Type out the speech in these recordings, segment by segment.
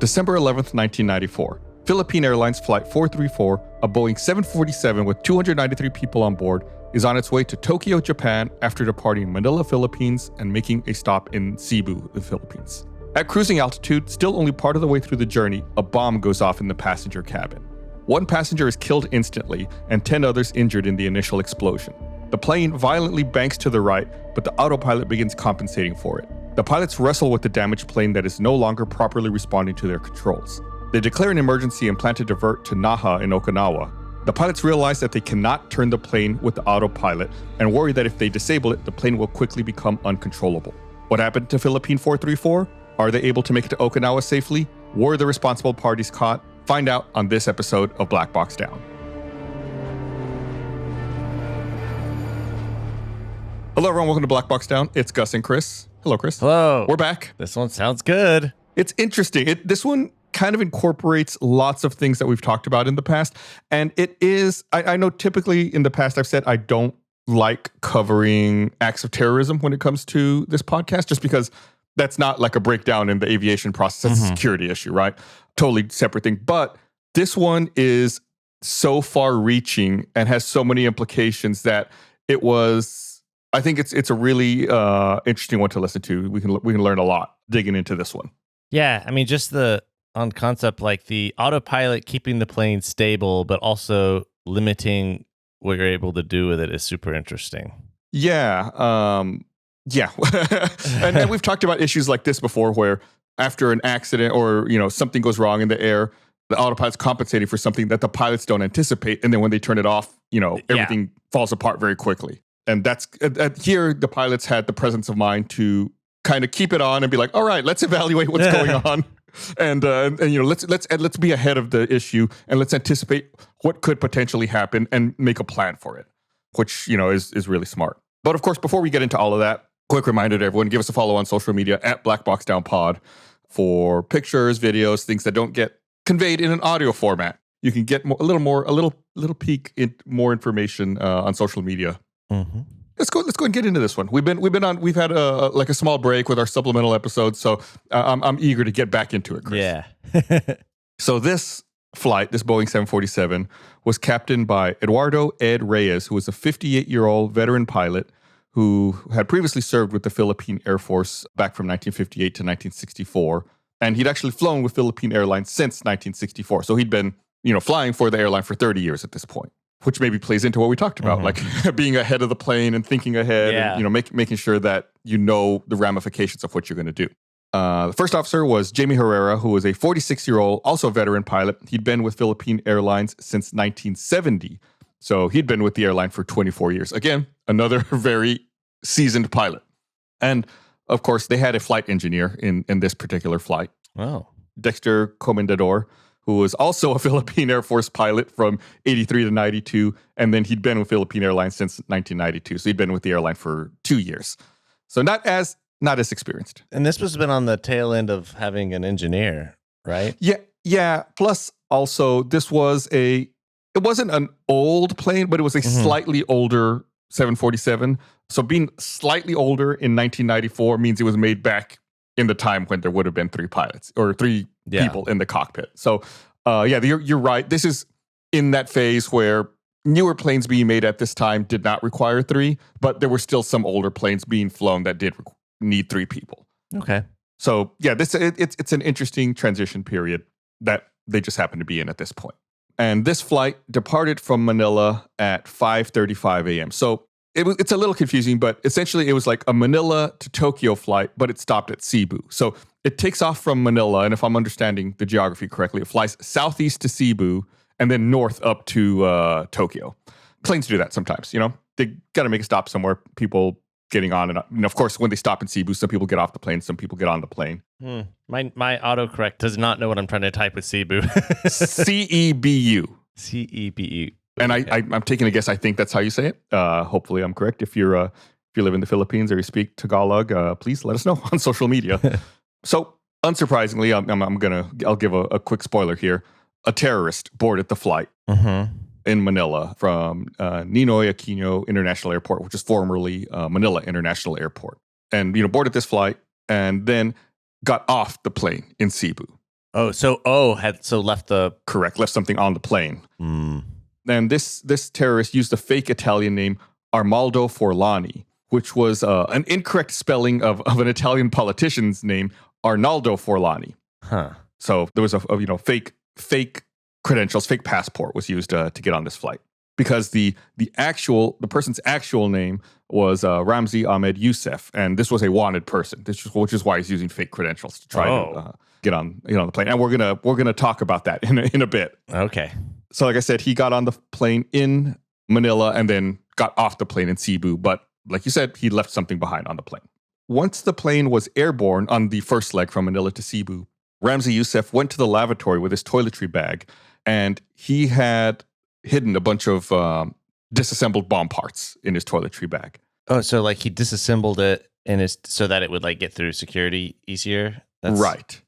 December 11th, 1994. Philippine Airlines Flight 434, a Boeing 747 with 293 people on board, is on its way to Tokyo, Japan after departing Manila, Philippines, and making a stop in Cebu, the Philippines. At cruising altitude, still only part of the way through the journey, a bomb goes off in the passenger cabin. One passenger is killed instantly, and 10 others injured in the initial explosion. The plane violently banks to the right, but the autopilot begins compensating for it. The pilots wrestle with the damaged plane that is no longer properly responding to their controls. They declare an emergency and plan to divert to Naha in Okinawa. The pilots realize that they cannot turn the plane with the autopilot and worry that if they disable it, the plane will quickly become uncontrollable. What happened to Philippine 434? Are they able to make it to Okinawa safely? Were the responsible parties caught? Find out on this episode of Black Box Down. Hello everyone, welcome to Black Box Down. It's Gus and Chris. Hello, Chris. Hello. We're back. This one sounds good. It's interesting. This one kind of incorporates lots of things that we've talked about in the past. And it is, I know typically in the past I've said I don't like covering acts of terrorism when it comes to this podcast, just because that's not like a breakdown in the aviation process. That's a security issue, right? Totally separate thing. But this one is so far reaching and has so many implications that it was, I think it's a really interesting one to listen to. We can learn a lot digging into this one. Yeah, I mean, just on concept, like the autopilot keeping the plane stable, but also limiting what you're able to do with it is super interesting. Yeah. Yeah. and we've talked about issues like this before where after an accident or, something goes wrong in the air, the autopilot's compensating for something that the pilots don't anticipate. And then when they turn it off, everything falls apart very quickly. And that's here, the pilots had the presence of mind to kind of keep it on and be like, all right, let's evaluate what's going on. And let's be ahead of the issue and let's anticipate what could potentially happen and make a plan for it, which, is really smart. But of course, before we get into all of that, quick reminder to everyone, give us a follow on social media at Black Box Down Pod for pictures, videos, things that don't get conveyed in an audio format. You can get a little peek in more information on social media. Mm-hmm. Let's go and get into this one. We've had a small break with our supplemental episodes, so I'm eager to get back into it, Chris. Yeah. So this flight, this Boeing 747, was captained by Eduardo Ed Reyes, who was a 58-year-old veteran pilot who had previously served with the Philippine Air Force back from 1958 to 1964, and he'd actually flown with Philippine Airlines since 1964. So he'd been, flying for the airline for 30 years at this point. Which maybe plays into what we talked about, like being ahead of the plane and thinking ahead, and making sure that the ramifications of what you're going to do. The first officer was Jamie Herrera, who was a 46-year-old, also veteran pilot. He'd been with Philippine Airlines since 1970, so he'd been with the airline for 24 years. Again, another very seasoned pilot. And of course, they had a flight engineer in this particular flight. Wow, Dexter Comendador, who was also a Philippine Air Force pilot from 83 to 92. And then he'd been with Philippine Airlines since 1992. So he'd been with the airline for 2 years. So not as experienced. And this was been on the tail end of having an engineer, right? Yeah. Plus also it wasn't an old plane, but it was a slightly older 747. So being slightly older in 1994 means it was made back in the time when there would have been three pilots or three people in the cockpit. So, you're right. This is in that phase where newer planes being made at this time did not require three, but there were still some older planes being flown that did need three people. Okay. So, it's an interesting transition period that they just happen to be in at this point. And this flight departed from Manila at 5:35 a.m. So, it's a little confusing, but essentially it was like a Manila to Tokyo flight, but it stopped at Cebu. So it takes off from Manila, and if I'm understanding the geography correctly, it flies southeast to Cebu and then north up to Tokyo. Planes do that sometimes, They got to make a stop somewhere, people getting on. And of course, when they stop in Cebu, some people get off the plane, some people get on the plane. My autocorrect does not know what I'm trying to type with Cebu. CEBU. CEBU. And I'm taking a guess. I think that's how you say it. Hopefully, I'm correct. If you live in the Philippines or you speak Tagalog, please let us know on social media. So, unsurprisingly, I'll give a quick spoiler here. A terrorist boarded the flight in Manila from Ninoy Aquino International Airport, which is formerly Manila International Airport, and boarded this flight and then got off the plane in Cebu. Oh, so had left the Correct, left something on the plane. Mm. And this terrorist used a fake Italian name, Armaldo Forlani, which was an incorrect spelling of an Italian politician's name, Arnaldo Forlani. Huh. So there was a fake credentials, fake passport was used to get on this flight, because the person's actual name was Ramzi Ahmed Youssef, and this was a wanted person, which is why he's using fake credentials to try to get on the plane. And we're gonna talk about that in a bit. Okay. So like I said, he got on the plane in Manila and then got off the plane in Cebu, but like you said, he left something behind on the plane. Once the plane was airborne on the first leg from Manila to Cebu, Ramzi Youssef went to the lavatory with his toiletry bag, and he had hidden a bunch of disassembled bomb parts in his toiletry bag. Oh, so like he disassembled it so that it would like get through security easier? Right.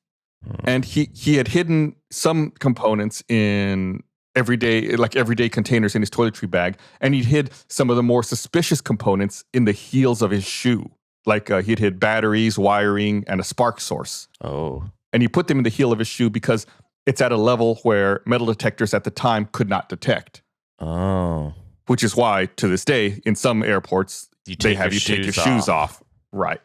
And he had hidden some components in everyday containers in his toiletry bag, and he'd hid some of the more suspicious components in the heels of his shoe. Like he'd hid batteries, wiring, and a spark source. Oh. And he put them in the heel of his shoe because it's at a level where metal detectors at the time could not detect. Oh. Which is why, to this day, in some airports, they have you take your shoes off. Right.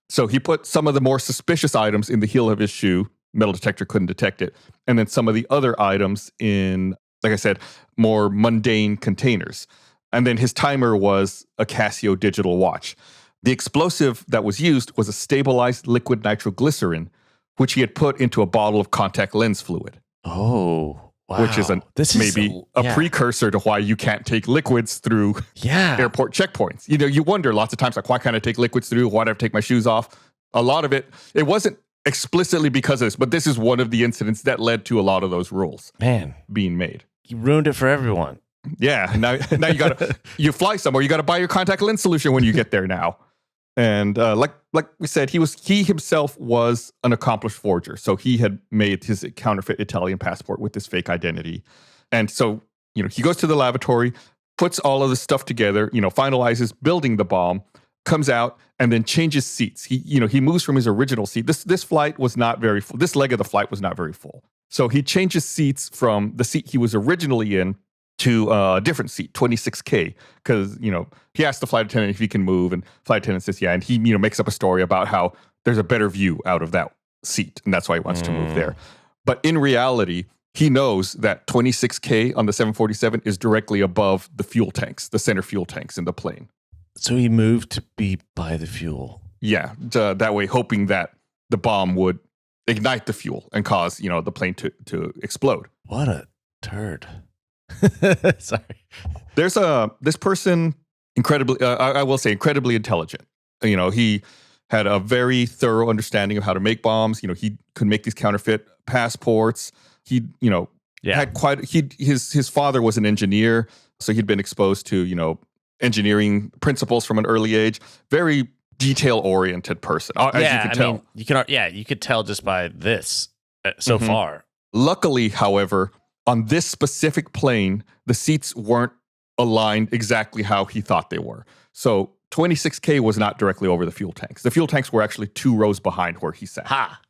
So he put some of the more suspicious items in the heel of his shoe. Metal detector couldn't detect it. And then some of the other items in, like I said, more mundane containers. And then his timer was a Casio digital watch. The explosive that was used was a stabilized liquid nitroglycerin, which he had put into a bottle of contact lens fluid. Oh, wow. Which is maybe a precursor to why you can't take liquids through airport checkpoints. You wonder lots of times, like, why can't I take liquids through? Why do I have to take my shoes off? A lot of it wasn't explicitly because of this, but this is one of the incidents that led to a lot of those rules being made. You ruined it for everyone. Yeah. Now you fly somewhere, you got to buy your contact lens solution when you get there now. And like we said, he himself was an accomplished forger. So he had made his counterfeit Italian passport with this fake identity. And so, he goes to the lavatory, puts all of this stuff together, finalizes building the bomb, comes out, and then changes seats. He moves from his original seat. This flight was not very full. This leg of the flight was not very full. So he changes seats from the seat he was originally in to a different seat, 26K, because, he asked the flight attendant if he can move, and flight attendant says, yeah, and he, makes up a story about how there's a better view out of that seat, and that's why he wants to move there. But in reality, he knows that 26K on the 747 is directly above the fuel tanks, the center fuel tanks in the plane. So he moved to be by the fuel. Yeah, that way hoping that the bomb would ignite the fuel and cause, the plane to explode. What a turd. Sorry. There's this person, I will say incredibly intelligent. He had a very thorough understanding of how to make bombs. He could make these counterfeit passports. He, had his father was an engineer, so he'd been exposed to, engineering principles from an early age. Very detail-oriented person, as you can tell. You could tell just by this so far. Luckily, however, on this specific plane, the seats weren't aligned exactly how he thought they were. So 26K was not directly over the fuel tanks. The fuel tanks were actually 2 rows behind where he sat. Ha!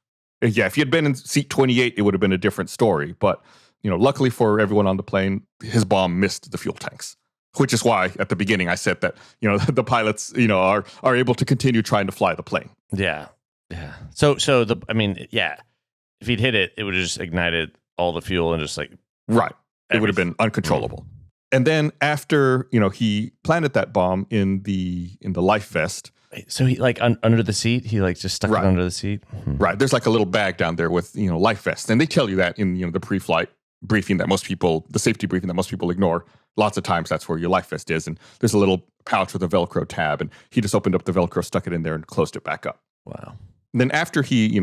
Yeah, if he had been in seat 28, it would have been a different story. But, luckily for everyone on the plane, his bomb missed the fuel tanks. Which is why at the beginning I said that, the pilots, are able to continue trying to fly the plane. Yeah. Yeah. So if he'd hit it, it would have just ignited all the fuel and just like... Right. It would have been uncontrollable. And then after, he planted that bomb in the life vest. So he under the seat, he just stuck it under the seat. Right. There's like a little bag down there with, life vest. And they tell you that in, the pre-flight briefing the safety briefing that most people ignore. Lots of times that's where your life vest is. And there's a little pouch with a Velcro tab. And he just opened up the Velcro, stuck it in there and closed it back up. Wow. And then after he,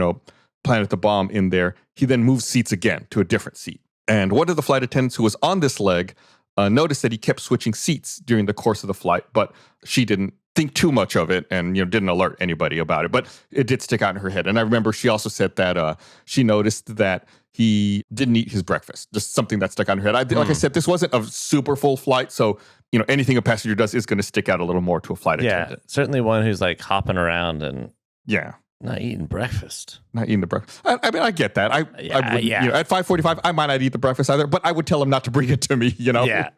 planted the bomb in there, he then moved seats again to a different seat. And one of the flight attendants who was on this leg noticed that he kept switching seats during the course of the flight, but she didn't think too much of it and didn't alert anybody about it. But it did stick out in her head. And I remember she also said that she noticed that he didn't eat his breakfast, just something that stuck out in her head. Like I said, this wasn't a super full flight, so anything a passenger does is going to stick out a little more to a flight attendant. Yeah, certainly one who's hopping around and... Yeah. Not eating breakfast. Not eating the breakfast. I mean, I get that. I wouldn't, yeah. at 5:45, I might not eat the breakfast either, but I would tell them not to bring it to me. Yeah.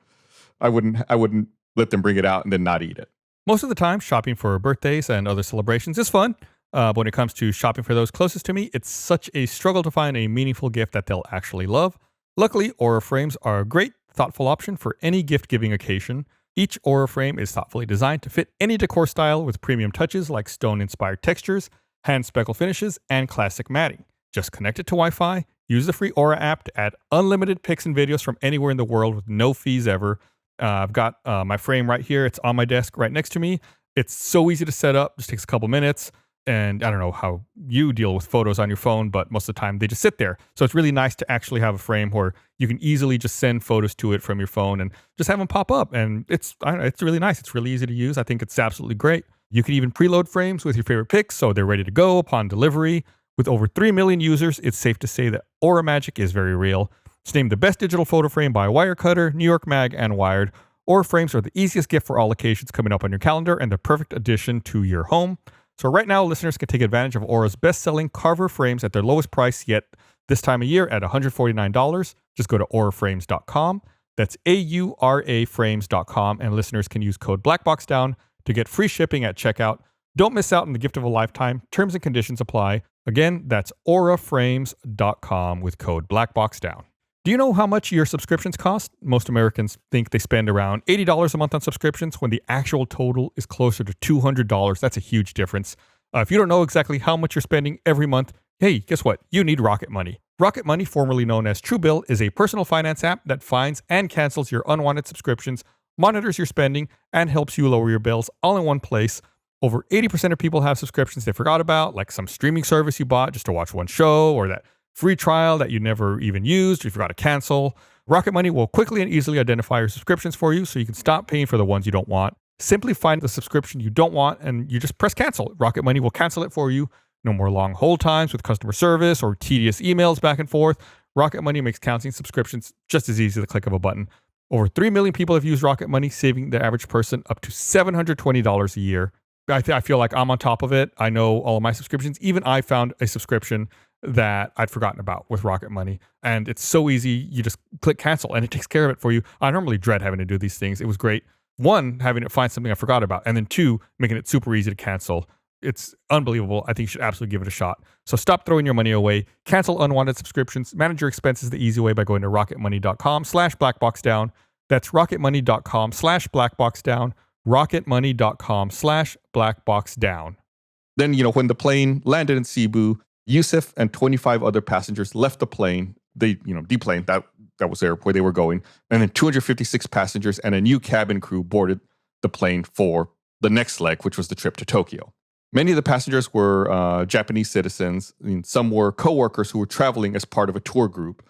I wouldn't let them bring it out and then not eat it. Most of the time, shopping for birthdays and other celebrations is fun. But when it comes to shopping for those closest to me, it's such a struggle to find a meaningful gift that they'll actually love. Luckily, Aura frames are a great, thoughtful option for any gift-giving occasion. Each Aura frame is thoughtfully designed to fit any decor style with premium touches like stone-inspired textures, hand speckle finishes, and classic matting. Just connect it to Wi-Fi, use the free Aura app to add unlimited pics and videos from anywhere in the world with no fees ever. I've got my frame right here. It's on my desk right next to me. It's so easy to set up. Just takes a couple minutes. And I don't know how you deal with photos on your phone, but most of the time they just sit there. So it's really nice to actually have a frame where you can easily just send photos to it from your phone and just have them pop up. And it's really nice. It's really easy to use. I think it's absolutely great. You can even preload frames with your favorite pics so they're ready to go upon delivery. With over 3 million users, it's safe to say that Aura magic is very real. It's named the best digital photo frame by Wirecutter, New York Mag, and Wired. Aura frames are the easiest gift for all occasions coming up on your calendar and the perfect addition to your home. So right now, listeners can take advantage of Aura's best-selling Carver frames at their lowest price yet this time of year at $149. Just go to auraframes.com. That's AURA frames.com, and listeners can use code BlackBoxDown to get free shipping at checkout. Don't miss out on the gift of a lifetime. Terms and conditions apply. Again, that's auraframes.com with code BlackBoxDown. Do you know how much your subscriptions cost? Most Americans think they spend around $80 a month on subscriptions when the actual total is closer to $200. That's a huge difference. If you don't know exactly how much you're spending every month, hey, guess what? You need Rocket Money. Rocket Money, formerly known as Truebill, is a personal finance app that finds and cancels your unwanted subscriptions, monitors your spending, and helps you lower your bills all in one place. Over 80% of people have subscriptions they forgot about, like some streaming service you bought just to watch one show, or that free trial that you never even used, or you forgot to cancel. Rocket Money will quickly and easily identify your subscriptions for you so you can stop paying for the ones you don't want. Simply find the subscription you don't want and you just press cancel. Rocket Money will cancel it for you. No more long hold times with customer service or tedious emails back and forth. Rocket Money makes canceling subscriptions just as easy as the click of a button. Over 3 million people have used Rocket Money, saving the average person up to $720 a year. I feel like I'm on top of it. I know all of my subscriptions. Even I found a subscription that I'd forgotten about with Rocket Money. And it's so easy. You just click cancel and it takes care of it for you. I normally dread having to do these things. It was great. One, having to find something I forgot about. And then two, making it super easy to cancel. It's unbelievable. I think you should absolutely give it a shot. So stop throwing your money away. Cancel unwanted subscriptions. Manage your expenses the easy way by going to rocketmoney.com/blackboxdown. That's rocketmoney.com/blackboxdown. rocketmoney.com/blackboxdown. Then, when the plane landed in Cebu, Yusuf and 25 other passengers left the plane. They, deplaned. That was where they were going. And then 256 passengers and a new cabin crew boarded the plane for the next leg, which was the trip to Tokyo. Many of the passengers were Japanese citizens. Some were coworkers who were traveling as part of a tour group.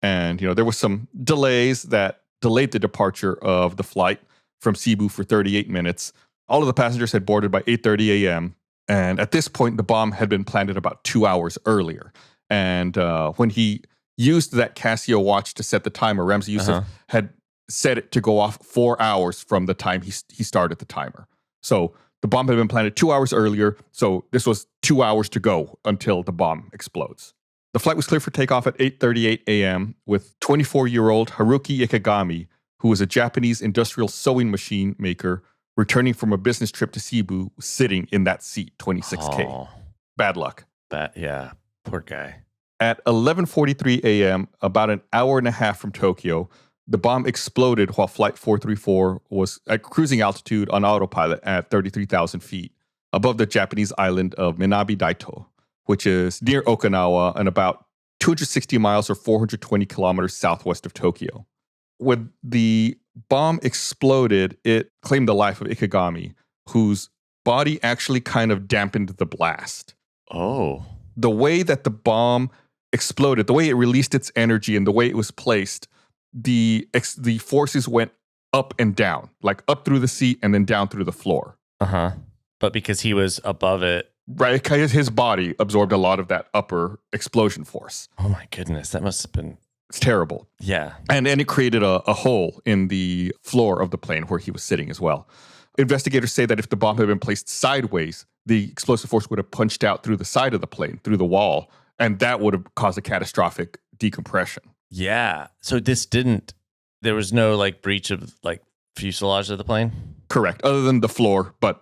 And, there were some delays that delayed the departure of the flight from Cebu for 38 minutes. All of the passengers had boarded by 8:30 a.m. And at this point, the bomb had been planted about 2 hours earlier. And when he used that Casio watch to set the timer, Ramzi Yusuf had set it to go off 4 hours from the time he started the timer. So the bomb had been planted 2 hours earlier. So this was 2 hours to go until the bomb explodes. The flight was cleared for takeoff at 8:38 a.m. with 24-year-old Haruki Ikegami, who was a Japanese industrial sewing machine maker, returning from a business trip to Cebu, sitting in that seat, 26K. Oh, Bad luck. yeah, poor guy. At 11:43 a.m., about an hour and a half from Tokyo, the bomb exploded while Flight 434 was at cruising altitude on autopilot at 33,000 feet above the Japanese island of Minabe Daito, which is near Okinawa and about 260 miles or 420 kilometers southwest of Tokyo. When the bomb exploded, it claimed the life of Ikegami, whose body actually kind of dampened the blast. Oh. The way that the bomb exploded, the way it released its energy and the way it was placed, the forces went up and down, like up through the seat and then down through the floor. But because he was above it. Right, because his body absorbed a lot of that upper explosion force. Oh my goodness, that must have been... It's terrible. Yeah. And it created a hole in the floor of the plane where he was sitting as well. Investigators say that if the bomb had been placed sideways, the explosive force would have punched out through the side of the plane, through the wall, and that would have caused a catastrophic decompression. Yeah. So there was no like breach of like fuselage of the plane? Correct. Other than the floor, but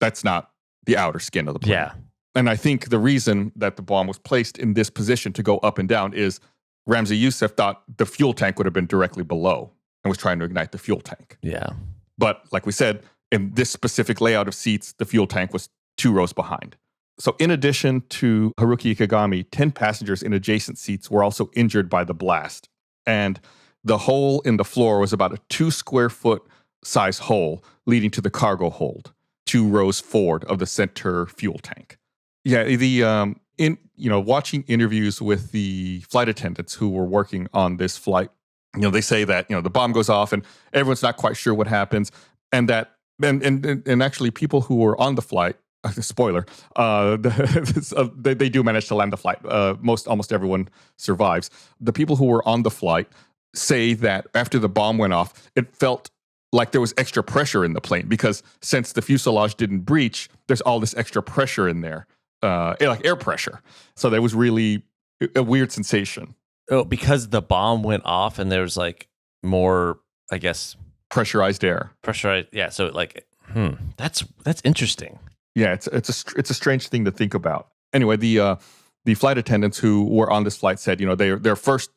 that's not the outer skin of the plane. Yeah. And I think the reason that the bomb was placed in this position to go up and down is Ramzi Youssef thought the fuel tank would have been directly below and was trying to ignite the fuel tank. Yeah. But like we said, in this specific layout of seats, the fuel tank was 2 rows behind. So in addition to Haruki Ikegami, 10 passengers in adjacent seats were also injured by the blast. And the hole in the floor was about a 2 square foot size hole leading to the cargo hold, 2 rows forward of the center fuel tank. Yeah, watching interviews with the flight attendants who were working on this flight, they say that, the bomb goes off and everyone's not quite sure what happens. And that, and actually people who were on the flight, spoiler, they do manage to land the flight. Almost everyone survives. The people who were on the flight say that after the bomb went off, it felt like there was extra pressure in the plane because since the fuselage didn't breach, there's all this extra pressure in there, like air pressure. So that was really a weird sensation. Oh, because the bomb went off and there was like more, I guess, pressurized air. Pressurized, yeah. So like, that's interesting. Yeah, it's a strange thing to think about. Anyway, the flight attendants who were on this flight said, their first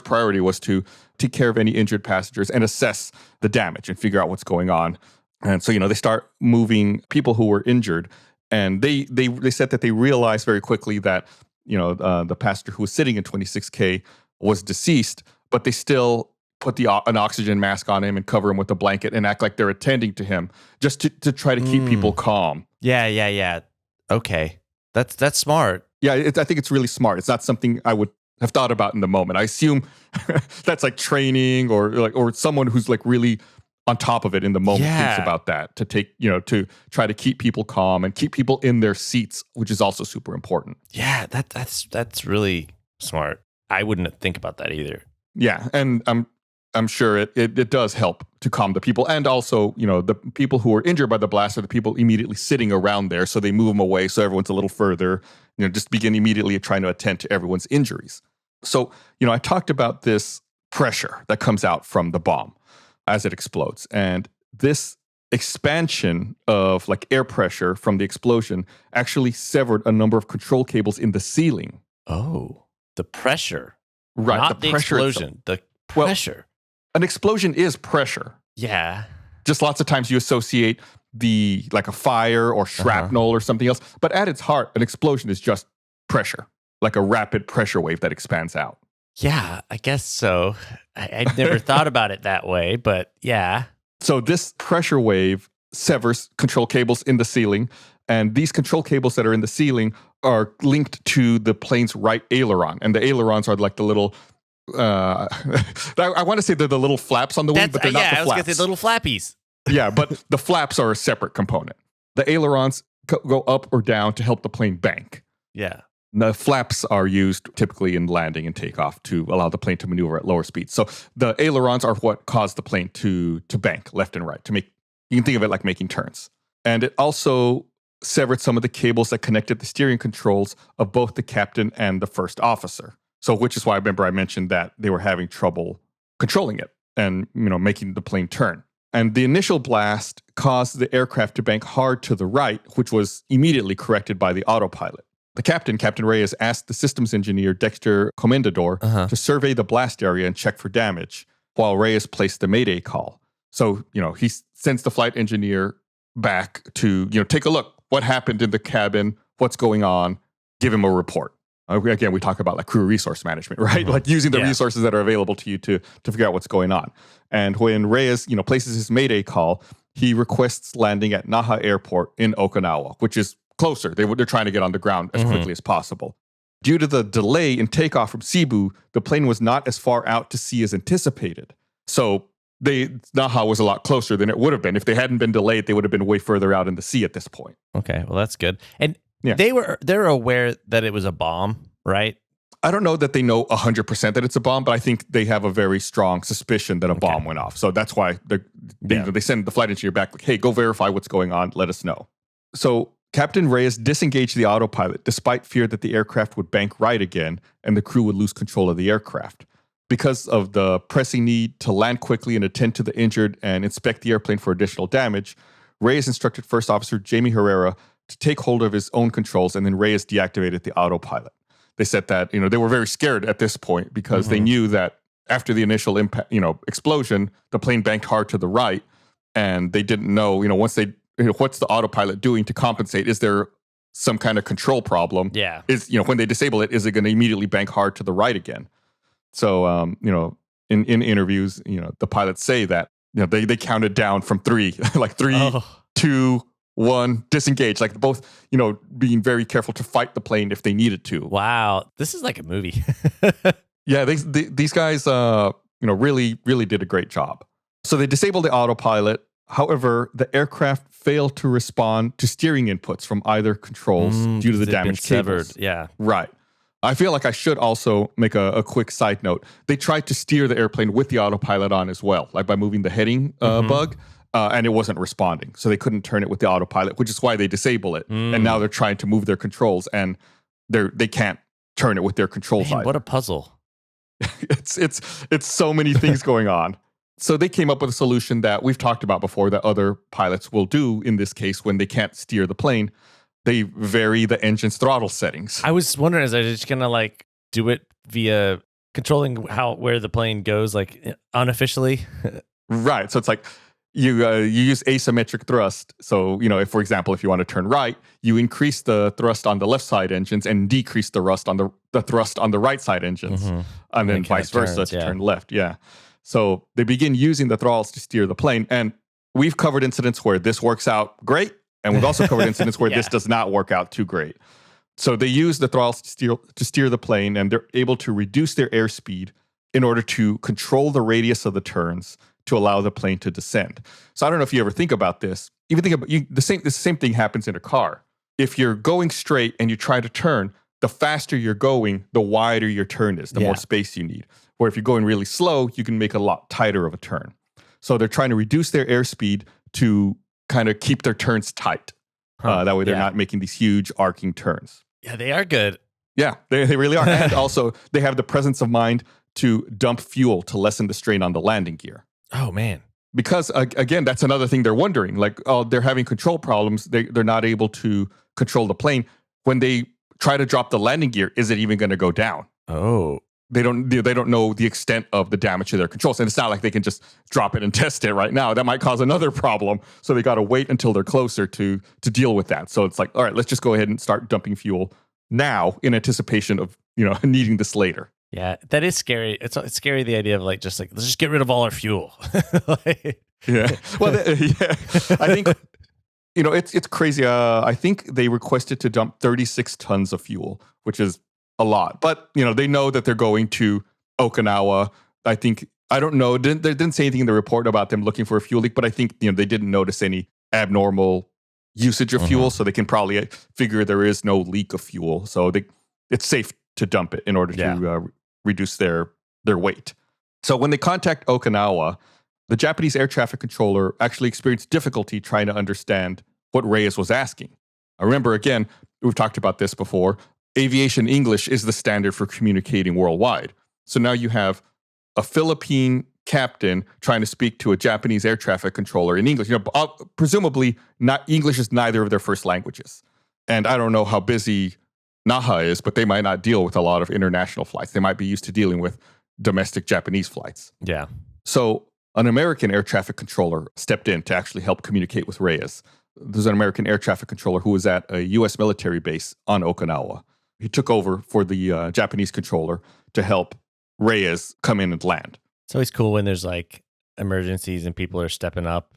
priority was to take care of any injured passengers and assess the damage and figure out what's going on. And so, they start moving people who were injured, and they said that they realized very quickly that the passenger who was sitting in 26K was deceased, but they still put an oxygen mask on him and cover him with a blanket and act like they're attending to him just to try to keep people calm. Yeah. Okay. That's smart. Yeah, I think it's really smart. It's not something I would have thought about in the moment. I assume that's like training or someone who's like really on top of it in the moment thinks about that to take, to try to keep people calm and keep people in their seats, which is also super important. Yeah, that's really smart. I wouldn't think about that either. Yeah, and I'm sure it does help to calm the people. And also, the people who are injured by the blast are the people immediately sitting around there. So they move them away so everyone's a little further, just begin immediately trying to attend to everyone's injuries. So, I talked about this pressure that comes out from the bomb as it explodes. And this expansion of like air pressure from the explosion actually severed a number of control cables in the ceiling. Oh, the pressure. Right. Not the pressure explosion, the pressure. An explosion is pressure. Yeah. Just lots of times you associate like a fire or shrapnel or something else. But at its heart, an explosion is just pressure, like a rapid pressure wave that expands out. Yeah, I guess so. I've never thought about it that way, but yeah. So this pressure wave severs control cables in the ceiling. And these control cables that are in the ceiling are linked to the plane's right aileron. And the ailerons are like the little... I want to say they're the little flaps on the wing, but they're not the flaps. I was going to say little flappies. Yeah, but the flaps are a separate component. The ailerons go up or down to help the plane bank. Yeah. The flaps are used typically in landing and takeoff to allow the plane to maneuver at lower speeds. So the ailerons are what cause the plane to bank left and right. You can think of it like making turns. And it also severed some of the cables that connected the steering controls of both the captain and the first officer. So which is why I mentioned that they were having trouble controlling it and making the plane turn. And the initial blast caused the aircraft to bank hard to the right, which was immediately corrected by the autopilot. The Captain Reyes, asked the systems engineer, Dexter Comendador, to survey the blast area and check for damage, while Reyes placed the Mayday call. So, he sends the flight engineer back to, take a look. What happened in the cabin? What's going on? Give him a report. Again, we talk about like crew resource management, right? Like using the resources that are available to you to figure out what's going on. And when Reyes, places his Mayday call, he requests landing at Naha Airport in Okinawa, which is closer. They're trying to get on the ground as quickly as possible. Due to the delay in takeoff from Cebu, the plane was not as far out to sea as anticipated. So Naha was a lot closer than it would have been. If they hadn't been delayed, they would have been way further out in the sea at this point. Okay, well that's good. And they're aware that it was a bomb, right? I don't know that they know 100% that it's a bomb, but I think they have a very strong suspicion that a bomb went off. So that's why they send the flight engineer back, like, hey, go verify what's going on. Let us know. So Captain Reyes disengaged the autopilot despite fear that the aircraft would bank right again and the crew would lose control of the aircraft. Because of the pressing need to land quickly and attend to the injured and inspect the airplane for additional damage, Reyes instructed First Officer Jamie Herrera to take hold of his own controls, and then Reyes deactivated the autopilot. They said that, they were very scared at this point because they knew that after the initial impact, explosion, the plane banked hard to the right, and they didn't know, once they, what's the autopilot doing to compensate? Is there some kind of control problem? Yeah. When they disable it, is it going to immediately bank hard to the right again? So, in interviews, the pilots say that, they counted down from 3, like 3, 2, 1, disengage, like both, being very careful to fight the plane if they needed to. Wow. This is like a movie. Yeah, these guys, really, really did a great job. So they disabled the autopilot. However, the aircraft failed to respond to steering inputs from either controls due to the damaged cables. Yeah. Right. I feel like I should also make a quick side note. They tried to steer the airplane with the autopilot on as well, like by moving the heading bug, and it wasn't responding. So they couldn't turn it with the autopilot, which is why they disable it. And now they're trying to move their controls, and they can't turn it with their controls. Man, what a puzzle. It's so many things going on. So they came up with a solution that we've talked about before that other pilots will do in this case when they can't steer the plane. They vary the engine's throttle settings. I was wondering, is I just gonna do it via controlling where the plane goes, like unofficially? Right. So it's like you use asymmetric thrust. So, if, for example, if you want to turn right, you increase the thrust on the left side engines and decrease the thrust on the right side engines, and then vice versa to turn left. Yeah. So they begin using the throttles to steer the plane, and we've covered incidents where this works out great. And we've also covered incidents where this does not work out too great. So they use the throttles to steer the plane, and they're able to reduce their airspeed in order to control the radius of the turns to allow the plane to descend. So I don't know if you ever think about this. Even think about the same thing happens in a car. If you're going straight and you try to turn, the faster you're going, the wider your turn is, the more space you need. Where if you're going really slow, you can make a lot tighter of a turn. So they're trying to reduce their airspeed to kind of keep their turns tight. That way they're not making these huge arcing turns. Yeah, they are good. Yeah, they really are. And also they have the presence of mind to dump fuel to lessen the strain on the landing gear. Oh, man. Because, again, that's another thing they're wondering. Like, they're having control problems. They're not able to control the plane. When they try to drop the landing gear, is it even going to go down? Oh. They don't know the extent of the damage to their controls. And it's not like they can just drop it and test it right now. That might cause another problem. So they got to wait until they're closer to deal with that. So it's like, all right, let's just go ahead and start dumping fuel now in anticipation of, needing this later. Yeah, that is scary. It's scary, the idea of let's just get rid of all our fuel. Yeah. Well, I think, it's crazy. I think they requested to dump 36 tons of fuel, which is a lot, but they know that they're going to Okinawa. I don't know. They didn't say anything in the report about them looking for a fuel leak, but I think they didn't notice any abnormal usage of fuel, so they can probably figure there is no leak of fuel. So it's safe to dump it in order to reduce their weight. So when they contact Okinawa, the Japanese air traffic controller actually experienced difficulty trying to understand what Reyes was asking. I remember, again, we've talked about this before. Aviation English is the standard for communicating worldwide. So now you have a Philippine captain trying to speak to a Japanese air traffic controller in English. Presumably, English is neither of their first languages. And I don't know how busy Naha is, but they might not deal with a lot of international flights. They might be used to dealing with domestic Japanese flights. Yeah. So an American air traffic controller stepped in to actually help communicate with Reyes. There's an American air traffic controller who was at a U.S. military base on Okinawa. He took over for the Japanese controller to help Reyes come in and land. It's always cool when there's emergencies and people are stepping up,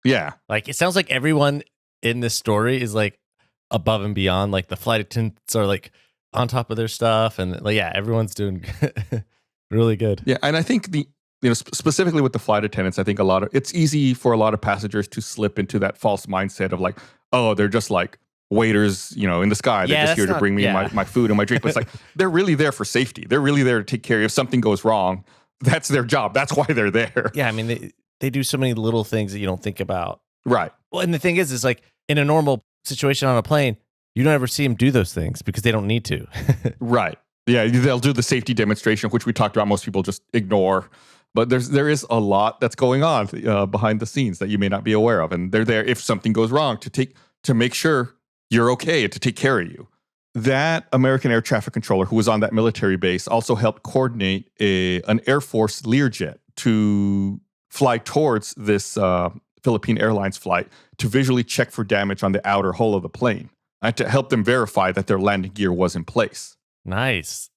Yeah. It sounds like everyone in this story is above and beyond. The flight attendants are on top of their stuff, and everyone's doing really good. Yeah, and I think specifically with the flight attendants, I think it's easy for a lot of passengers to slip into that false mindset of they're just waiters, in the sky. They're just here to bring me my food and my drink. But it's like, they're really there for safety. They're really there to take care of you. If something goes wrong, that's their job. That's why they're there. Yeah, I mean, they do so many little things that you don't think about. Right. Well, and the thing is like in a normal situation on a plane, you don't ever see them do those things because they don't need to. Right. Yeah, they'll do the safety demonstration, which we talked about. Most people just ignore. But there is a lot that's going on behind the scenes that you may not be aware of. And they're there if something goes wrong to make sure you're okay and to take care of you. That American air traffic controller who was on that military base also helped coordinate an Air Force Learjet to fly towards this Philippine Airlines flight to visually check for damage on the outer hull of the plane and to help them verify that their landing gear was in place. Nice.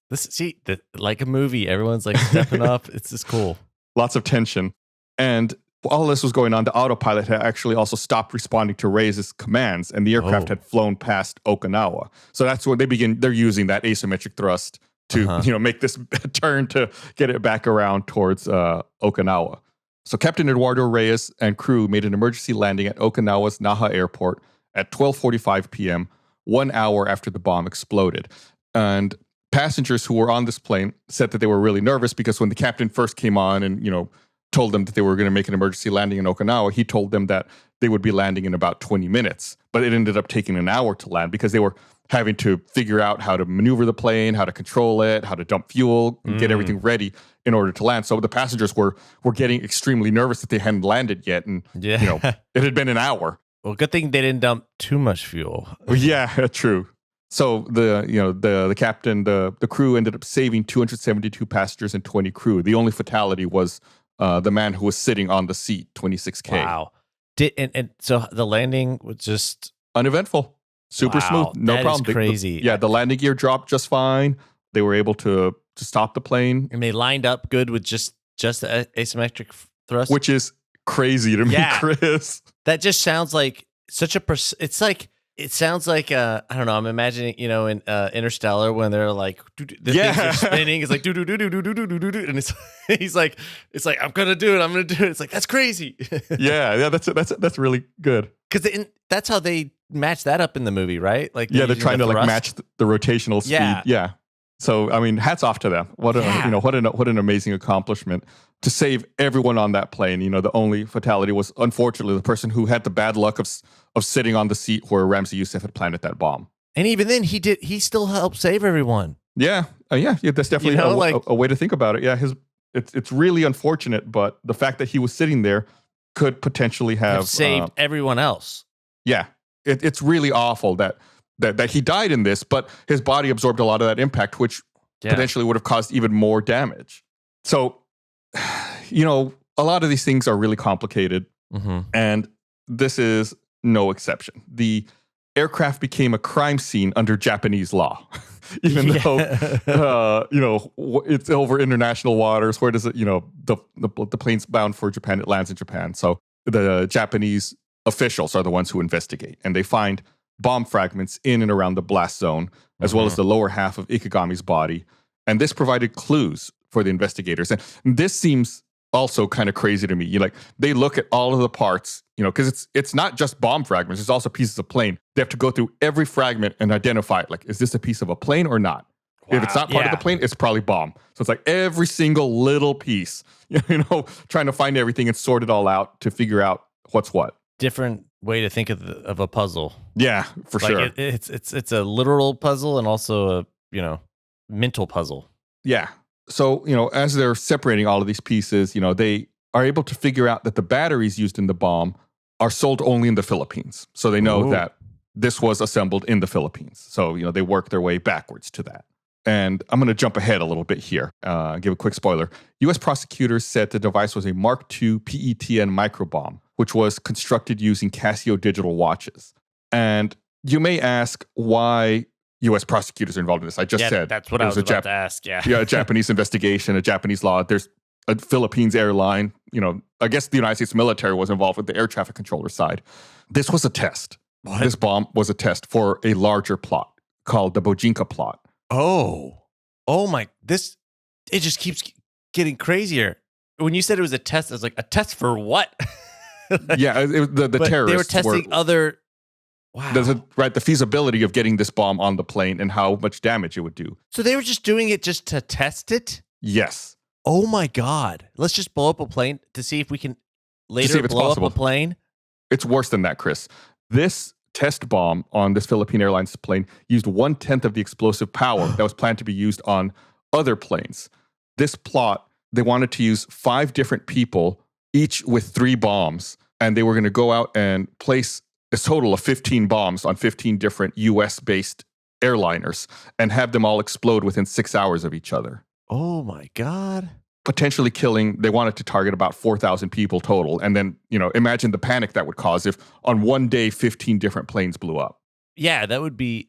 Like a movie, everyone's like stepping up. It's just cool. Lots of tension. And while this was going on, the autopilot had actually also stopped responding to Reyes' commands, and the aircraft had flown past Okinawa. So that's when they're using that asymmetric thrust to make this turn to get it back around towards Okinawa. So Captain Eduardo Reyes and crew made an emergency landing at Okinawa's Naha Airport at 12:45 p.m., 1 hour after the bomb exploded. And passengers who were on this plane said that they were really nervous because when the captain first came on and, told them that they were going to make an emergency landing in Okinawa, he told them that they would be landing in about 20 minutes. But it ended up taking an hour to land because they were having to figure out how to maneuver the plane, how to control it, how to dump fuel, and get everything ready in order to land. So the passengers were getting extremely nervous that they hadn't landed yet. And, it had been an hour. Well, good thing they didn't dump too much fuel. Yeah, true. So the captain, the crew ended up saving 272 passengers and 20 crew. The only fatality was the man who was sitting on the seat, 26K. Wow. And so the landing was just uneventful, super smooth, no problem. Is crazy. The landing gear dropped just fine. They were able to stop the plane, and they lined up good with just the asymmetric thrust, which is crazy to me, Chris. That just sounds like such a. It sounds like I don't know. I'm imagining in Interstellar when they're like the things are spinning. It's like do do do do do do do do do, and it's like I'm gonna do it. It's like that's crazy. yeah. That's really good because that's how they match that up in the movie, right? Like they're trying to match the rotational speed. Yeah. So I mean, hats off to them. What an amazing accomplishment to save everyone on that plane. The only fatality was unfortunately the person who had the bad luck of sitting on the seat where Ramzi Youssef had planted that bomb. And even then, he still helped save everyone. Yeah. That's definitely a way to think about it. Yeah, it's really unfortunate, but the fact that he was sitting there could potentially have saved everyone else. Yeah, it's really awful that he died in this, but his body absorbed a lot of that impact, which potentially would have caused even more damage. So, a lot of these things are really complicated, and this is no exception. The aircraft became a crime scene under Japanese law, even though, it's over international waters. Where does it, the plane's bound for Japan, it lands in Japan. So the Japanese officials are the ones who investigate, and they find bomb fragments in and around the blast zone, as well as the lower half of Ikegami's body. And this provided clues for the investigators. And this seems also kind of crazy to me. They look at all of the parts, because it's not just bomb fragments, it's also pieces of plane. They have to go through every fragment and identify it. Like, is this a piece of a plane or not? Wow. If it's not part of the plane, it's probably bomb. So it's like every single little piece, trying to find everything and sort it all out to figure out what's what. Different way to think of a puzzle. Yeah, for sure. It's a literal puzzle and also a mental puzzle. Yeah. So as they're separating all of these pieces, they are able to figure out that the batteries used in the bomb are sold only in the Philippines. So they know that this was assembled in the Philippines. So they work their way backwards to that. And I'm going to jump ahead a little bit here. Give a quick spoiler. U.S. prosecutors said the device was a Mark II PETN microbomb, which was constructed using Casio digital watches. And you may ask why U.S. prosecutors are involved in this. I just said that's what I was about to ask. Yeah, a Japanese investigation, a Japanese law. There's a Philippines airline. I guess the United States military was involved with the air traffic controller side. This was a test. What? This bomb was a test for a larger plot called the Bojinka plot. Oh my! It just keeps getting crazier. When you said it was a test, I was like, a test for what? Yeah, the terrorists. They were testing other Wow. The feasibility of getting this bomb on the plane and how much damage it would do. So they were just doing it just to test it? Yes. Oh my God. Let's just blow up a plane to see if we can later blow up a plane? It's worse than that, Chris. This test bomb on this Philippine Airlines plane used 1/10 of the explosive power that was planned to be used on other planes. This plot, they wanted to use 5 different people, each with 3 bombs, and they were going to go out and place a total of 15 bombs on 15 different US-based airliners and have them all explode within 6 hours of each other. Oh my God. Potentially killing, they wanted to target about 4,000 people total. And then, imagine the panic that would cause if on one day, 15 different planes blew up. Yeah, that would be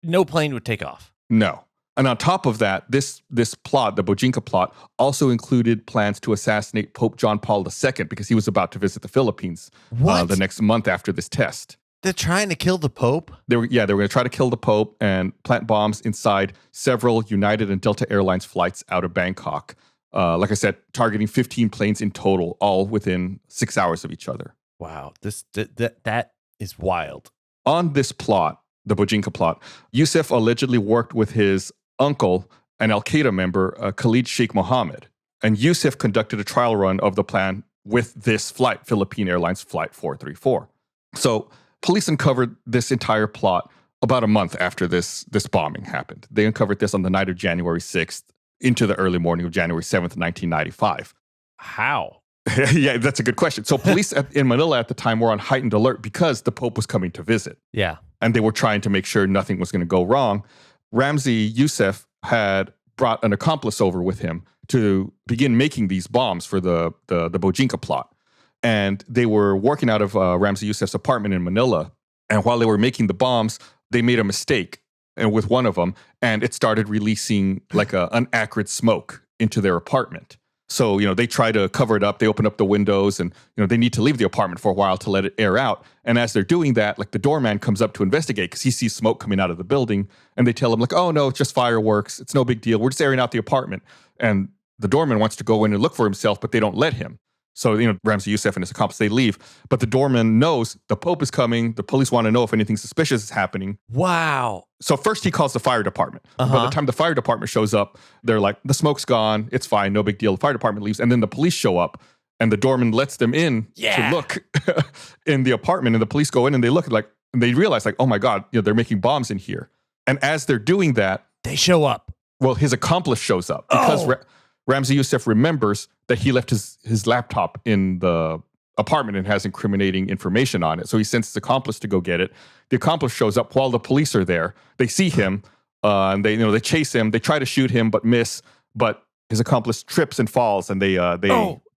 no plane would take off. No. And on top of that, this plot, the Bojinka plot, also included plans to assassinate Pope John Paul II because he was about to visit the Philippines the next month after this test. They're trying to kill the Pope? They were going to try to kill the Pope and plant bombs inside several United and Delta Airlines flights out of Bangkok. Like I said, targeting 15 planes in total, all within 6 hours of each other. Wow, that is wild. On this plot, the Bojinka plot, Yusuf allegedly worked with his uncle, an Al-Qaeda member, Khalid Sheikh Mohammed. And Yusuf conducted a trial run of the plan with this flight, Philippine Airlines Flight 434. So police uncovered this entire plot about a month after this bombing happened. They uncovered this on the night of January 6th into the early morning of January 7th, 1995. How? Yeah, that's a good question. So police in Manila at the time were on heightened alert because the Pope was coming to visit. Yeah. And they were trying to make sure nothing was going to go wrong. Ramzi Youssef had brought an accomplice over with him to begin making these bombs for the Bojinka plot. And they were working out of Ramzi Youssef's apartment in Manila. And while they were making the bombs, they made a mistake with one of them, and it started releasing like an acrid smoke into their apartment. So, they try to cover it up. They open up the windows and, they need to leave the apartment for a while to let it air out. And as they're doing that, like the doorman comes up to investigate because he sees smoke coming out of the building. And they tell him like, oh, no, it's just fireworks. It's no big deal. We're just airing out the apartment. And the doorman wants to go in and look for himself, but they don't let him. So, Ramzi Youssef and his accomplice, they leave. But the doorman knows the Pope is coming. The police want to know if anything suspicious is happening. Wow. So first he calls the fire department. By the time the fire department shows up, they're like, the smoke's gone. It's fine. No big deal. The fire department leaves. And then the police show up and the doorman lets them in to look in the apartment. And the police go in and they look and they realize like, oh my God, they're making bombs in here. And as they're doing that, they show up. Well, his accomplice shows up because Ramzi Youssef remembers that he left his laptop in the apartment and has incriminating information on it. So he sends his accomplice to go get it. The accomplice shows up while the police are there. They see him and they chase him. They try to shoot him but miss. But his accomplice trips and falls and they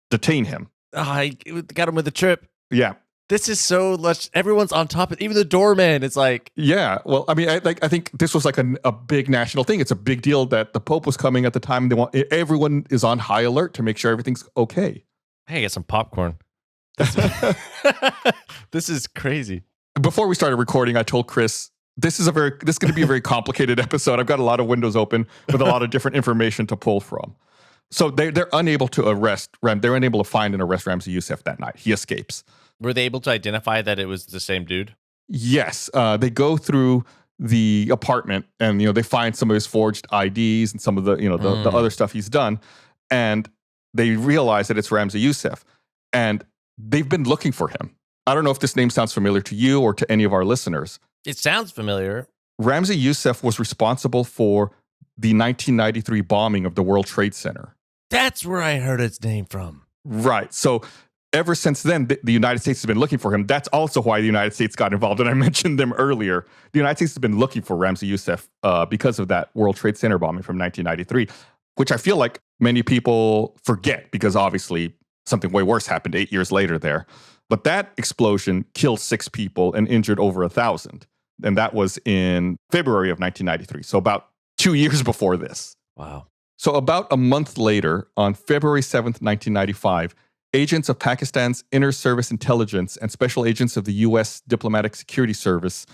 detain him. I got him with a trip. Yeah. This is so much. Everyone's on top of it. Even the doorman. It's like, yeah. Well, I mean, I think this was like a big national thing. It's a big deal that the Pope was coming at the time. Everyone is on high alert to make sure everything's okay. Hey, get some popcorn. This is crazy. Before we started recording, I told Chris this is going to be a very complicated episode. I've got a lot of windows open with a lot of different information to pull from. So they're unable to arrest Ram. They're unable to find and arrest Ramzi Youssef that night. He escapes. Were they able to identify that it was the same dude? Yes. They go through the apartment and, they find some of his forged IDs and some of the, the other stuff he's done. And they realize that it's Ramzi Youssef. And they've been looking for him. I don't know if this name sounds familiar to you or to any of our listeners. It sounds familiar. Ramzi Youssef was responsible for the 1993 bombing of the World Trade Center. That's where I heard its name from. Right. So ever since then, the United States has been looking for him. That's also why the United States got involved. And I mentioned them earlier. The United States has been looking for Ramzi Youssef because of that World Trade Center bombing from 1993, which I feel like many people forget because obviously something way worse happened 8 years later there. But that explosion killed 6 people and injured over 1,000. And that was in February of 1993. So about 2 years before this. Wow. So about a month later, on February 7th, 1995, agents of Pakistan's Inner Service Intelligence and special agents of the U.S. Diplomatic Security Service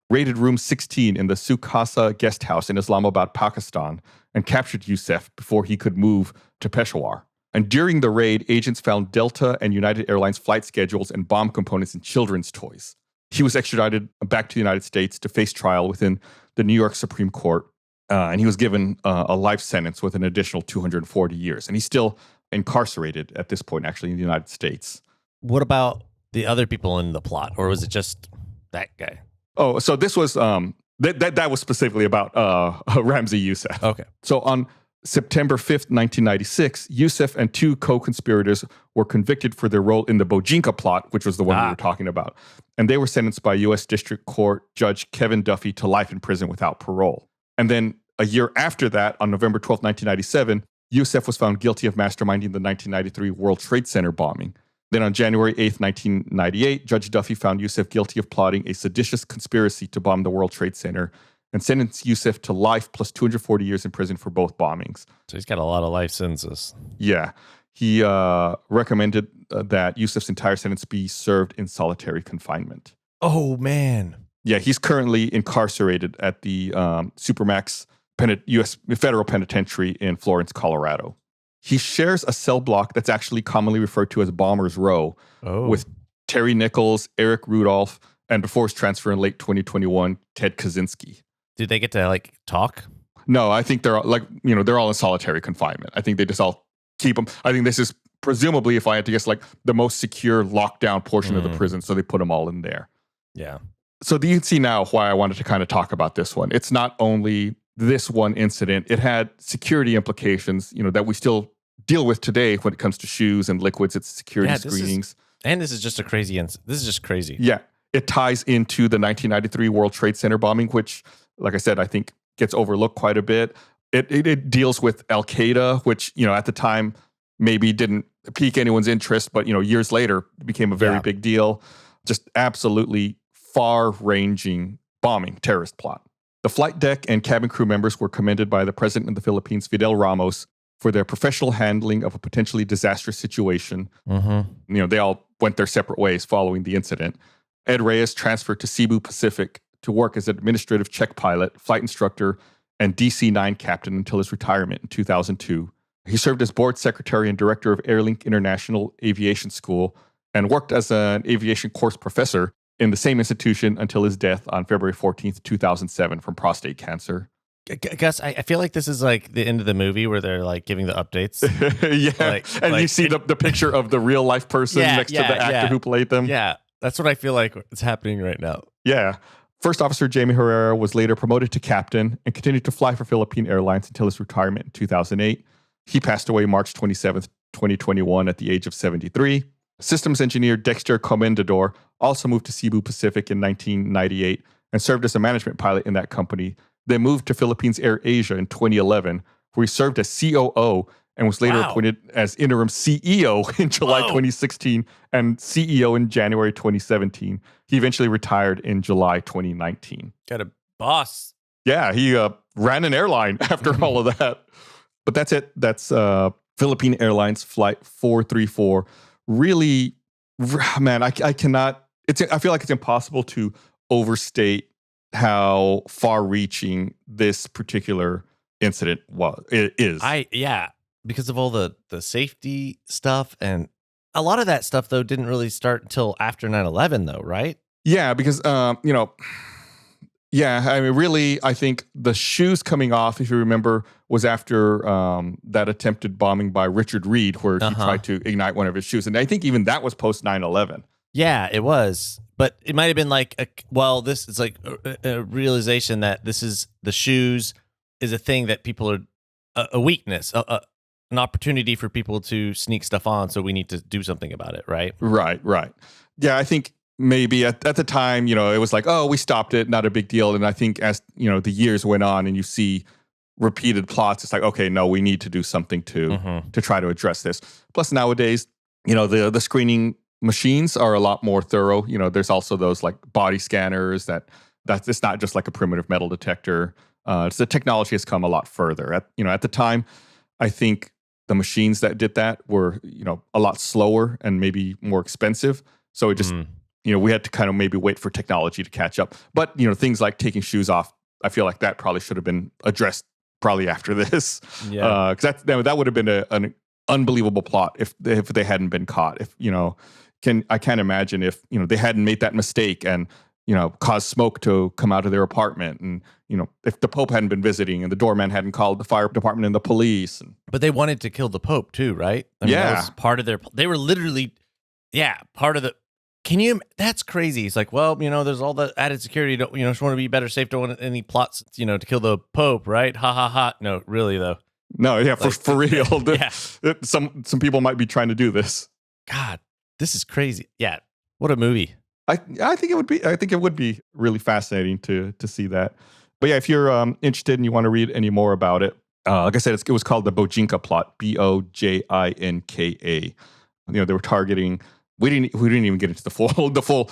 raided room 16 in the Sukhasa guest house in Islamabad, Pakistan, and captured Youssef before he could move to Peshawar. And during the raid, agents found Delta and United Airlines flight schedules and bomb components in children's toys. he was extradited back to the United States to face trial within the New York Supreme Court. And he was given a life sentence with an additional 240 years. And he's still incarcerated at this point, actually, in the United States. What about the other people in the plot? Or was it just that guy? Oh, so this was, that was specifically about Ramzi Youssef. Okay. So on September 5th, 1996, Youssef and 2 co-conspirators were convicted for their role in the Bojinka plot, which was the one we were talking about. And they were sentenced by U.S. District Court Judge Kevin Duffy to life in prison without parole. And then a year after that, on November 12th, 1997, Youssef was found guilty of masterminding the 1993 World Trade Center bombing. Then on January 8th, 1998, Judge Duffy found Youssef guilty of plotting a seditious conspiracy to bomb the World Trade Center and sentenced Youssef to life plus 240 years in prison for both bombings. So he's got a lot of life sentences. Yeah. He recommended that Youssef's entire sentence be served in solitary confinement. Oh, man. Yeah, he's currently incarcerated at the Supermax U.S. Federal Penitentiary in Florence, Colorado. He shares a cell block that's actually commonly referred to as Bomber's Row with Terry Nichols, Eric Rudolph, and before his transfer in late 2021, Ted Kaczynski. Did they get to like talk? No, I think they're they're all in solitary confinement. I think they just all keep them. I think this is presumably, if I had to guess, like the most secure lockdown portion of the prison. So they put them all in there. Yeah. So you can see now why I wanted to kind of talk about this one. It's not only this one incident, it had security implications, that we still deal with today when it comes to shoes and liquids. It's security screenings. This is just a crazy incident. This is just crazy. Yeah. It ties into the 1993 World Trade Center bombing, which, like I said, I think gets overlooked quite a bit. It deals with Al Qaeda, which, at the time maybe didn't pique anyone's interest, but, years later became a very big deal. Just absolutely far-ranging bombing terrorist plot. The flight deck and cabin crew members were commended by the president of the Philippines, Fidel Ramos, for their professional handling of a potentially disastrous situation. Mm-hmm. They all went their separate ways following the incident. Ed Reyes transferred to Cebu Pacific to work as an administrative check pilot, flight instructor, and DC-9 captain until his retirement in 2002. He served as board secretary and director of Airlink International Aviation School and worked as an aviation course professor in the same institution until his death on February 14th, 2007 from prostate cancer. Gus, I feel like this is like the end of the movie where they're like giving the updates. Yeah. You see the picture of the real life person next to the actor who played them. Yeah. That's what I feel like is happening right now. Yeah. First Officer Jamie Herrera was later promoted to captain and continued to fly for Philippine Airlines until his retirement in 2008. He passed away March 27th, 2021 at the age of 73. Systems engineer Dexter Comendador also moved to Cebu Pacific in 1998 and served as a management pilot in that company, then moved to Philippines Air Asia in 2011, where he served as COO and was later appointed as interim CEO in July 2016 and CEO in January 2017. He eventually retired in July 2019. Got a boss. Yeah, he ran an airline after all of that. But that's it. That's Philippine Airlines Flight 434. Really, man, I cannot. I feel like it's impossible to overstate how far-reaching this particular incident is. Because of all the safety stuff, and a lot of that stuff though didn't really start until after 9/11 though, right? Yeah, because really, I think the shoes coming off, if you remember, was after that attempted bombing by Richard Reed, where he tried to ignite one of his shoes. And I think even that was post 9/11. Yeah, it was. But it might have been like, this is like a realization that the shoes is a thing that people are, a weakness, an opportunity for people to sneak stuff on. So we need to do something about it, right? Right. Yeah, I think maybe at the time, it was like, we stopped it, not a big deal. And I think as, the years went on and you see repeated plots, it's like, okay, no, we need to do something to try to address this. Plus nowadays, the screening machines are a lot more thorough. There's also those like body scanners that's it's not just like a primitive metal detector. The technology has come a lot further. At the time, I think the machines that did that were, a lot slower and maybe more expensive. So it just, we had to kind of maybe wait for technology to catch up. But, things like taking shoes off, I feel like that probably should have been addressed probably after this. Yeah. Because that would have been an unbelievable plot if they hadn't been caught. If, I can't imagine if, they hadn't made that mistake and, caused smoke to come out of their apartment. And, if the Pope hadn't been visiting and the doorman hadn't called the fire department and the police. But they wanted to kill the Pope too, right? I mean, that was part of they were literally, part of the, that's crazy. It's like, well, there's all the added security. Just want to be better safe. Don't want any plots, to kill the Pope, right? Ha ha ha. No, really though. No, yeah, for real. Some people might be trying to do this. God, this is crazy. Yeah. What a movie. I think it would be really fascinating to see that. But yeah, if you're interested and you want to read any more about it, like I said, it was called the Bojinka plot, Bojinka. They were targeting. We didn't even get into the full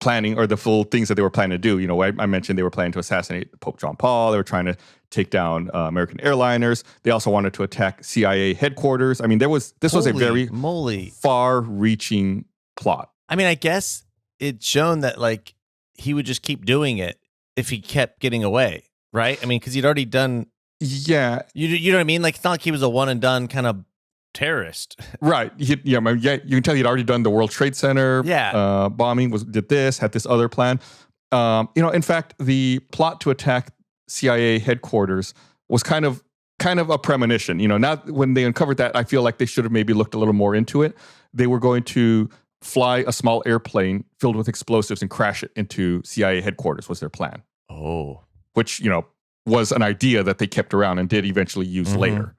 planning or the full things that they were planning to do. I mentioned they were planning to assassinate Pope John Paul. They were trying to take down American airliners. They also wanted to attack CIA headquarters. I mean, this was a very far-reaching plot. I mean, I guess it's shown that like he would just keep doing it if he kept getting away, right? I mean, because he'd already done. Yeah, you know what I mean. Like it's not like he was a one and done kind of terrorist, right? You can tell he'd already done the World Trade Center bombing. Had this other plan. In fact, the plot to attack CIA headquarters was kind of a premonition. Now when they uncovered that, I feel like they should have maybe looked a little more into it. They were going to fly a small airplane filled with explosives and crash it into CIA headquarters was their plan. Oh, which was an idea that they kept around and did eventually use later.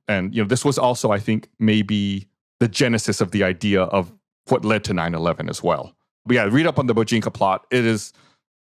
And this was also, I think, maybe the genesis of the idea of what led to 9/11 as well. But yeah, read up on the Bojinka plot. It is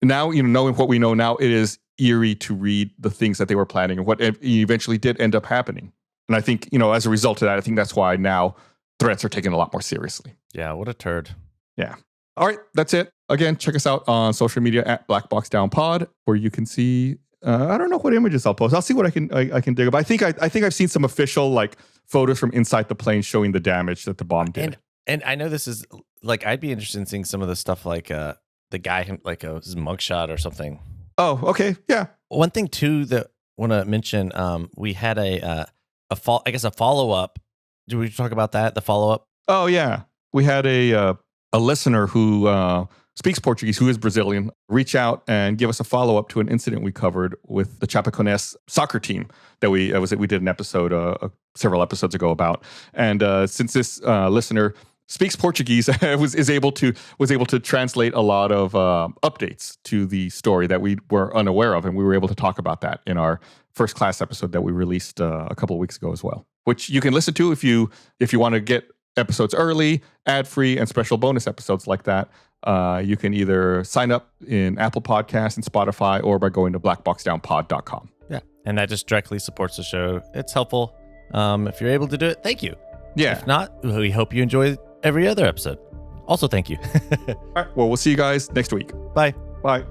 now, knowing what we know now, it is eerie to read the things that they were planning and what eventually did end up happening. And I think, as a result of that, I think that's why now threats are taken a lot more seriously. Yeah, what a turd. Yeah. All right, that's it. Again, check us out on social media at Black Box Down Pod, where you can see. I don't know what images I'll post. I'll see what I can dig up. I think I've seen some official photos from inside the plane showing the damage that the bomb did. And I know this is I'd be interested in seeing some of the stuff the guy his mugshot or something. Oh, okay, yeah. One thing too that I want to mention, we had a follow up. Did we talk about that? The follow up? Oh yeah, we had a listener who speaks Portuguese, who is Brazilian, reach out and give us a follow-up to an incident we covered with the Chapecoense soccer team that we did an episode several episodes ago about. And since this listener speaks Portuguese, was able to translate a lot of updates to the story that we were unaware of, and we were able to talk about that in our first class episode that we released a couple of weeks ago as well, which you can listen to if you want to get episodes early, ad-free, and special bonus episodes like that. You can either sign up in Apple Podcasts and Spotify or by going to blackboxdownpod.com. Yeah. And that just directly supports the show. It's helpful. If you're able to do it, thank you. Yeah. If not, we hope you enjoy every other episode. Also, thank you. All right. Well, we'll see you guys next week. Bye. Bye.